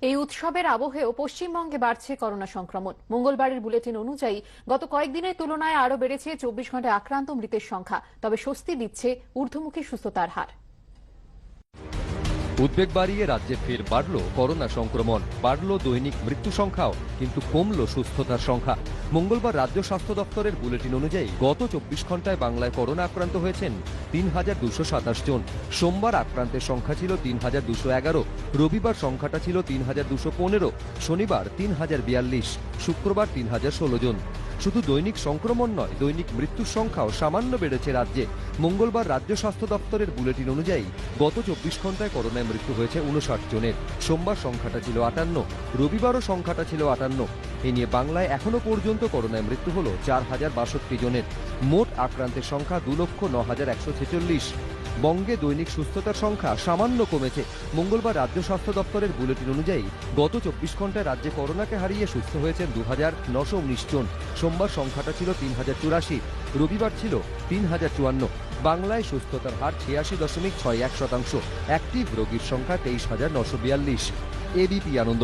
এই উৎসবের আবহেও পশ্চিমবঙ্গে বাড়ছে করোনা সংক্রমণ। মঙ্গলবারের বুলেটিন অনুযায়ী গত কয়েকদিনের তুলনায় আরও বেড়েছে 24 ঘন্টায় আক্রান্ত মৃতের সংখ্যা। তবে স্বস্তি দিচ্ছে ঊর্ধ্বমুখী সুস্থতার হার। উদ্বেগ বাড়িয়ে রাজ্যে ফের বাড়ল করোনা সংক্রমণ, বাড়ল দৈনিক মৃত্যু সংখ্যাও, কিন্তু কমল সুস্থতার সংখ্যা। মঙ্গলবার রাজ্য স্বাস্থ্য দপ্তরের বুলেটিন অনুযায়ী গত 24 ঘন্টায় বাংলায় করোনা আক্রান্ত হয়েছেন 3227 জন। সোমবার আক্রান্তের সংখ্যা ছিল 3211, রবিবার সংখ্যাটা ছিল 3215, শনিবার 3042, শুক্রবার 3016 জন। শুধু দৈনিক সংক্রমণ নয়, দৈনিক মৃত্যুর সংখ্যাও সামান্য বেড়েছে রাজ্যে। মঙ্গলবার রাজ্য স্বাস্থ্য দপ্তরের বুলেটিন অনুযায়ী গত 24 ঘন্টায় করোনায় মৃত্যু হয়েছে 59 জনের। সোমবার সংখ্যাটা ছিল 58, রবিবারও সংখ্যাটা ছিল 58। এ নিয়ে বাংলায় এখনো পর্যন্ত করোনায় মৃত্যু হল 4062 জনের। মোট আক্রান্তের সংখ্যা 2,09,146। বঙ্গে দৈনিক সুস্থতার সংখ্যা সামান্য কমেছে। মঙ্গলবার রাজ্য স্বাস্থ্য দপ্তরের বুলেটিন অনুযায়ী গত 24 ঘন্টায় রাজ্যে করোনাকে হারিয়ে সুস্থ হয়েছেন 2919 জন। সোমবার সংখ্যাটা ছিল 3084, রবিবার ছিল 3054। বাংলায় সুস্থতার হার 86.61%। অ্যাক্টিভ রোগীর সংখ্যা 23,942। এবিপি আনন্দ।